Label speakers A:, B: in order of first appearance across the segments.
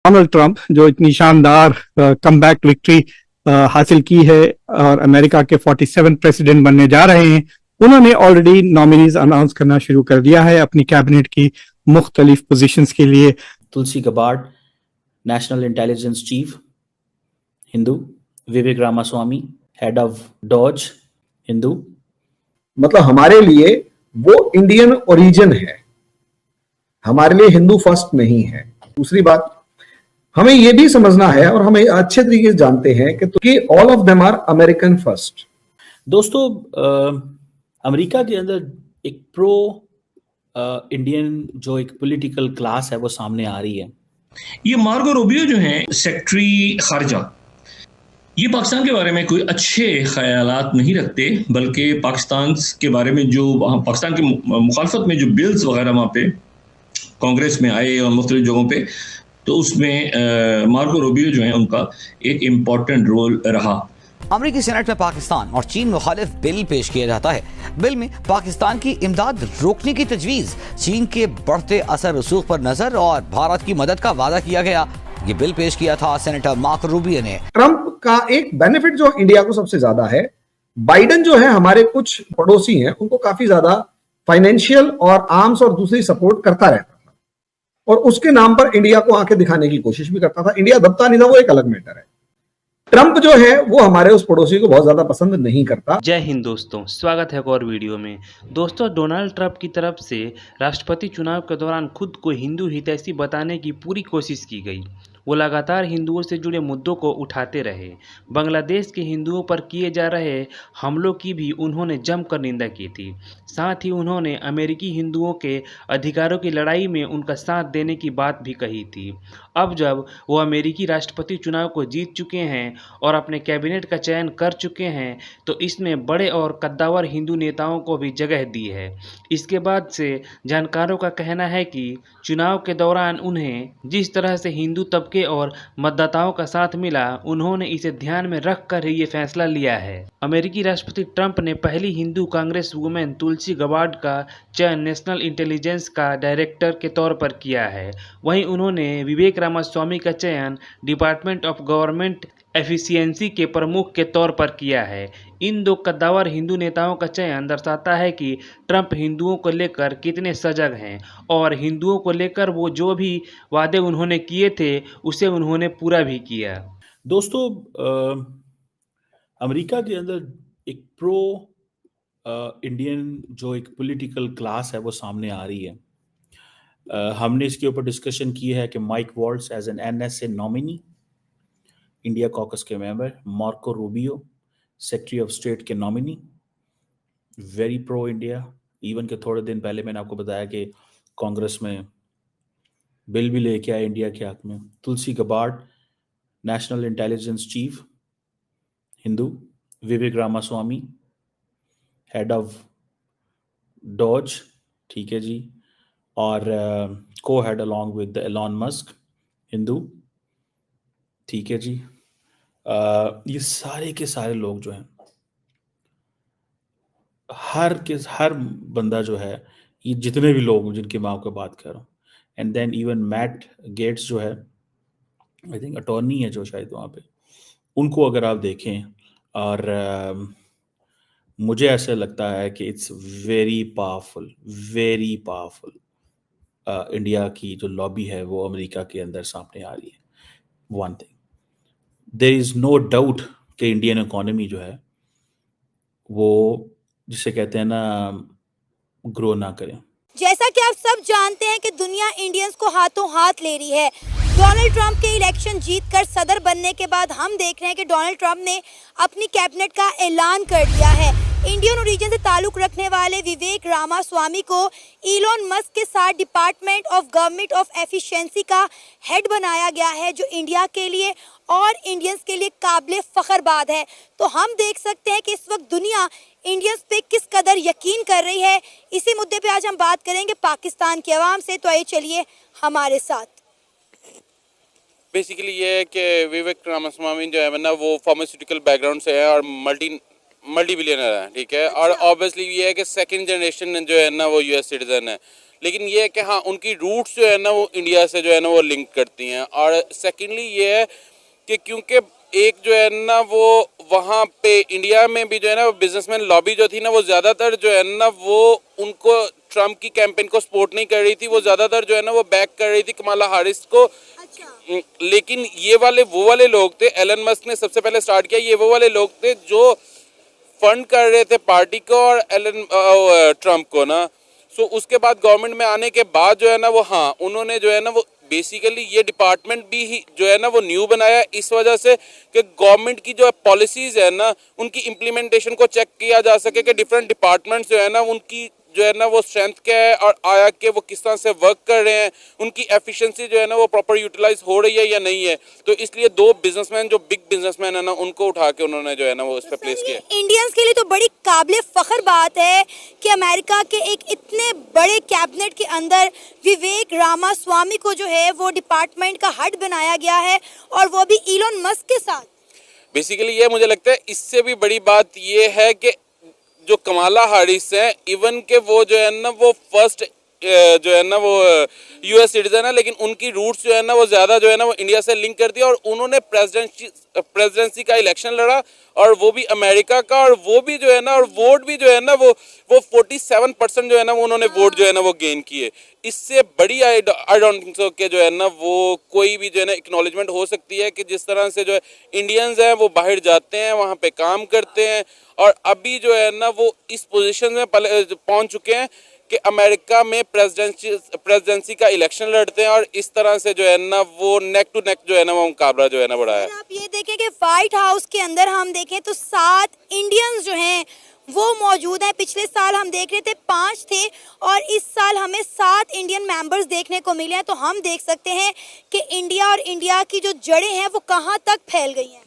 A: Donald Trump जो इतनी शानदार कमबैक विक्ट्री हासिल की है और अमेरिका के 47 प्रेसिडेंट बनने जा रहे हैं, उन्होंने ऑलरेडी नॉमिनीज अनाउंस करना शुरू कर दिया है अपनी कैबिनेट की मुख्तलिफ पोजीशंस के लिए।
B: Tulsi Gabbard, national intelligence chief, Hindu. Vivek Ramaswamy, head of DOGE, Hindu.
C: मतलब हमारे लिए वो इंडियन ओरिजिन है, हमारे लिए हिंदू फर्स्ट नहीं है। दूसरी बात, हमें यह भी समझना है और हमें अच्छे तरीके से जानते हैं कि all of them are American first.
B: दोस्तों, अमेरिका के अंदर एक प्रो इंडियन जो एक पॉलिटिकल क्लास है वो सामने आ रही है।
D: ये मार्गो रूबियो जो हैं सेक्रेटरी खारजा, ये पाकिस्तान के बारे में कोई अच्छे ख्यालात नहीं रखते, बल्कि पाकिस्तान के बारे में जो पाकिस्तान की मुखालफत में जो बिल्स वगैरह वहाँ पे कांग्रेस में आए और मुख्तलिफ जगहों पे, तो उसमें मार्को रूबियो जो है उनका एक इम्पॉर्टेंट रोल रहा।
E: अमेरिकी सेनेट में पाकिस्तान और चीन मुखालिफ बिल पेश किया जाता है। बिल में पाकिस्तान की इमदाद रोकने की तजवीज़, चीन के बढ़ते असर रसूख पर नजर और भारत की मदद का वादा किया गया। ये बिल पेश किया था सेनेटर मार्को रूबियो ने।
C: ट्रंप का एक बेनिफिट जो इंडिया को सबसे ज्यादा है, बाइडेन जो है हमारे कुछ पड़ोसी हैं उनको काफी ज्यादा फाइनेंशियल और आर्म्स और दूसरी सपोर्ट करता रहता था और उसके नाम पर इंडिया को आंखें दिखाने की कोशिश भी करता था। इंडिया दबता नहीं था, वो एक अलग मैटर है। ट्रंप जो है वो हमारे उस पड़ोसी को बहुत ज्यादा पसंद नहीं करता।
F: जय हिंद दोस्तों, स्वागत है एक और वीडियो में। दोस्तों, डोनाल्ड ट्रंप की तरफ से राष्ट्रपति चुनाव के दौरान खुद को हिंदू हितैषी बताने की पूरी कोशिश की गई। वो लगातार हिंदुओं से जुड़े मुद्दों को उठाते रहे। बांग्लादेश के हिंदुओं पर किए जा रहे हमलों की भी उन्होंने जमकर निंदा की थी। साथ ही उन्होंने अमेरिकी हिंदुओं के अधिकारों की लड़ाई में उनका साथ देने की बात भी कही थी। अब जब वो अमेरिकी राष्ट्रपति चुनाव को जीत चुके हैं और अपने कैबिनेट का चयन कर चुके हैं, तो इसमें बड़े और कद्दावर हिंदू नेताओं को भी जगह दी है। इसके बाद से जानकारों का कहना है कि चुनाव के दौरान उन्हें जिस तरह से हिंदू तबके और मतदाताओं का साथ मिला, उन्होंने इसे ध्यान में रख कर ही ये फैसला लिया है। अमेरिकी राष्ट्रपति ट्रंप ने पहली हिंदू कांग्रेस वुमेन तुलसी गबार्ड का चयन नेशनल इंटेलिजेंस का डायरेक्टर के तौर पर किया है। वहीं उन्होंने विवेक रामास्वामी का चयन डिपार्टमेंट ऑफ गवर्नमेंट एफिशिएंसी के प्रमुख के तौर पर किया है। इन दो कद्दावर हिंदू नेताओं का चयन दर्शाता है कि ट्रंप हिंदुओं को लेकर कितने सजग हैं और हिंदुओं को लेकर वो जो भी वादे उन्होंने किए थे उसे उन्होंने पूरा भी किया।
B: दोस्तों, अमेरिका के अंदर एक प्रो इंडियन जो एक पॉलिटिकल क्लास है वो सामने आ रही है। हमने इसके ऊपर डिस्कशन की है कि Mike Waltz as an NSA nominee, India caucus के member, Marco Rubio secretary of state के nominee, very pro India. Even के थोड़े दिन पहले मैंने आपको बताया कि कांग्रेस में बिल भी लेके आए इंडिया के हक में। Tulsi Gabbard, national intelligence chief, Hindu. Vivek Ramaswamy, head of DOGE, ठीक है जी, और co head along with Elon Musk, Hindu, ठीक है जी। ये सारे के सारे लोग जो हैं, हर बंदा जो है, ये जितने भी लोग जिनकी मैं आपको बात कर रहा हूँ, and then even Matt Gates जो है, आई थिंक अटॉर्नी है जो शायद वहाँ पे, उनको अगर आप देखें, और मुझे ऐसा लगता है कि इट्स वेरी पावरफुल इंडिया की जो लॉबी है वो अमेरिका के अंदर सामने आ रही है। One thing, there is no doubt कि इंडियन इकोनॉमी जो है वो जिसे कहते हैं ना, ग्रो ना करें।
G: जैसा कि आप सब जानते हैं कि दुनिया इंडियंस को हाथों हाथ ले रही है। डोनाल्ड ट्रंप के इलेक्शन जीतकर सदर बनने के बाद हम देख रहे हैं कि डोनाल्ड ट्रंप ने अपनी कैबिनेट का ऐलान कर दिया है। इंडियन ओरिजिन से ताल्लुक रखने वाले विवेक रामास्वामी को इलॉन मस्क के साथ department of government of efficiency का हेड बनाया गया है, जो इंडिया के लिए और इंडियंस के लिए काबिल फख्र बात है। तो हम देख सकते हैं कि इस वक्त दुनिया इंडियंस पे किस कदर यकीन कर रही है। इसी मुद्दे पे आज हम बात करेंगे पाकिस्तान की आवाम से, तो आइए चलिए हमारे साथ।
H: बेसिकली ये है कि विवेक रामास्वामी जो है ना, वो फार्मास्यूटिकल बैकग्राउंड से है और मल्टी बिलियनर है, ठीक है। और ऑब्वियसली ये है कि सेकंड जनरेशन जो है ना वो यूएस सिटीजन है, लेकिन ये है कि हाँ उनकी रूट्स जो है ना वो इंडिया से जो है ना वो लिंक करती हैं। और सेकेंडली ये है कि क्योंकि एक जो है ना वो वहाँ पे इंडिया में भी जो है ना वो बिजनेसमैन लॉबी जो थी ना वो ज़्यादातर जो है ना वो उनको ट्रम्प की कैंपेन को सपोर्ट नहीं कर रही थी, वो ज़्यादातर जो है ना वो बैक कर रही थी कमाला हारिस को। लेकिन ये वाले वो वाले लोग थे, एलन मस्क ने सबसे पहले स्टार्ट किया, ये वो वाले लोग थे जो फंड कर रहे थे पार्टी को और ट्रम्प को ना। सो उसके बाद गवर्नमेंट में आने के बाद जो है ना वो हाँ उन्होंने जो है ना वो बेसिकली ये डिपार्टमेंट भी ही जो है ना वो न्यू बनाया इस वजह से कि गवर्नमेंट की जो पॉलिसीज है ना उनकी इम्प्लीमेंटेशन को चेक किया जा सके कि डिफरेंट डिपार्टमेंट्स जो है ना उनकी जो है ना वो स्ट्रेंथ क्या है और आया कि वो किस तरह से वर्क कर रहे हैं, उनकी एफिशिएंसी जो है ना वो प्रॉपर यूटिलाइज हो रही है या नहीं है। तो इसलिए दो बिजनेसमैन जो बिग बिजनेसमैन है ना उनको उठा के उन्होंने जो है ना वो उस पर प्लेस किया।
G: इंडियंस के लिए तो बड़ी काबिल फख्र बात है कि अमेरिका के एक इतने बड़े कैबिनेट के अंदर विवेक रामास्वामी को जो है वो डिपार्टमेंट का हेड बनाया गया है और वो भी इलोन मस्क के साथ।
H: बेसिकली ये मुझे लगता है इससे भी बड़ी बात ये है कि जो कमाला हारिस है इवन के वो जो है ना वो फर्स्ट जो है ना वो यूएस सिटीजन है, लेकिन उनकी रूट्स जो है ना वो ज़्यादा जो है ना वो इंडिया से लिंक कर दिया और उन्होंने प्रेसिडेंसी का इलेक्शन लड़ा और वो भी अमेरिका का, और वो भी जो है ना और वोट भी जो है ना वो 47% जो है ना वो उन्होंने वोट जो है ना वो गेन किए। इससे बड़ी आई डोंट थिंक सो कि जो है ना वो कोई भी जो है ना एक्नॉलेजमेंट हो सकती है कि जिस तरह से जो है इंडियंस हैं वो बाहर जाते हैं, वहाँ पे काम करते हैं और अभी जो है ना वो इस पोजीशन में पहुँच चुके हैं कि अमेरिका में प्रेसिडेंसी का इलेक्शन लड़ते हैं और इस तरह से जो है ना वो नेक टू नेक जो है ना वो मुकाबला जो है ना बढ़ा है।
G: आप ये देखें कि व्हाइट हाउस के अंदर हम देखें तो 7 इंडियंस जो हैं वो मौजूद हैं। पिछले साल हम देख रहे थे 5 थे और इस साल हमें 7 इंडियन मेंबर्स देखने को मिले हैं। तो हम देख सकते हैं कि इंडिया और इंडिया की जो जड़ें हैं वो कहाँ तक फैल गई हैं।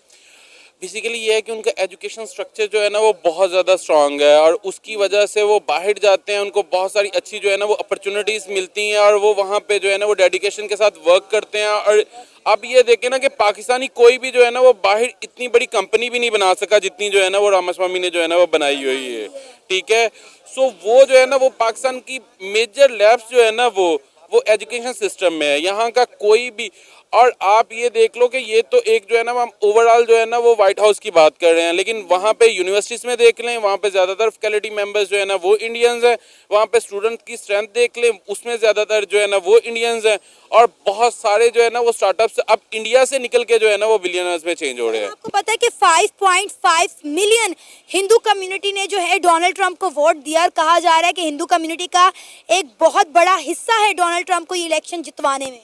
H: बेसिकली ये है कि उनका एजुकेशन स्ट्रक्चर जो है ना वो बहुत ज़्यादा स्ट्रांग है और उसकी वजह से वो बाहर जाते हैं, उनको बहुत सारी अच्छी जो है ना वो अपॉर्चुनिटीज़ मिलती हैं और वो वहाँ पे जो है ना वो डेडिकेशन के साथ वर्क करते हैं। और अब ये देखें ना कि पाकिस्तानी कोई भी जो है ना वो बाहर इतनी बड़ी कंपनी भी नहीं बना सका जितनी जो है ना वो रामास्वामी ने जो है ना वो बनाई हुई है। ठीक है, सो वो जो है ना वो पाकिस्तान की मेजर लैब्स जो है ना वो एजुकेशन सिस्टम में है, यहाँ का कोई भी। और आप ये देख लो कि ये तो एक जो है ना हम ओवरऑल जो है ना वो व्हाइट हाउस की बात कर रहे हैं, लेकिन वहाँ पे यूनिवर्सिटीज़ में देख लें, वहाँ पे ज़्यादातर फैकल्टी मेंबर्स जो है ना वो इंडियंस हैं। वहाँ पे स्टूडेंट की स्ट्रेंथ देख लें, उसमें ज़्यादातर जो है ना वो इंडियंस हैं और बहुत सारे जो है ना वो स्टार्टअप्स अब इंडिया से निकल के जो है ना वो बिलियनर्स में चेंज हो रहे हैं।
G: आपको पता है कि 5.5 मिलियन हिंदू कम्युनिटी ने जो है डोनाल्ड ट्रंप को वोट दिया और कहा जा रहा है कि हिंदू कम्युनिटी का एक बहुत बड़ा हिस्सा है डोनाल्ड ट्रंप को ये इलेक्शन जितवाने में।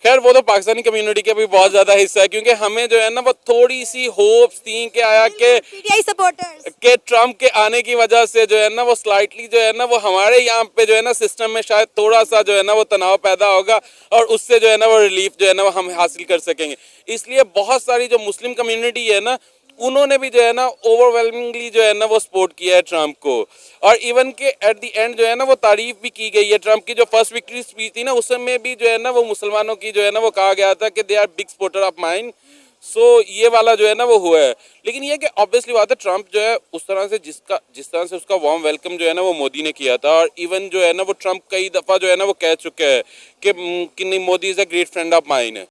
H: खैर वो तो पाकिस्तानी कम्युनिटी का भी बहुत ज़्यादा हिस्सा है, क्योंकि हमें जो है ना वो थोड़ी सी होप्स थी कि आया के
G: सपोर्टर्स
H: के ट्रम्प के आने की वजह से जो है ना वो स्लाइटली जो है ना वो हमारे यहाँ पे जो है ना सिस्टम में शायद थोड़ा सा जो है ना वो तनाव पैदा होगा और उससे जो है ना वो रिलीफ जो है ना वो हम हासिल कर सकेंगे। इसलिए बहुत सारी जो मुस्लिम कम्युनिटी है ना उन्होंने भी जो है ना ओवरवेलमिंगली जो है ना वो सपोर्ट किया है ट्रम्प को, और इवन के एट द एंड जो है ना वो तारीफ भी की गई है। ट्रम्प की जो फर्स्ट विक्ट्री स्पीच थी ना उसमें भी जो है ना वो मुसलमानों की जो है ना वो कहा गया था कि they are big supporter of mine. So ये वाला जो है ना वो हुआ है। लेकिन ये कि ऑब्वियसली बात है ट्रम्प जो है उस तरह से जिस तरह से उसका वार्म वेलकम जो है ना वो मोदी ने किया था, और इवन जो है ना वो ट्रम्प कई दफ़ा जो है ना वो कह चुके हैं कि नहीं Modi is a great friend of mine है।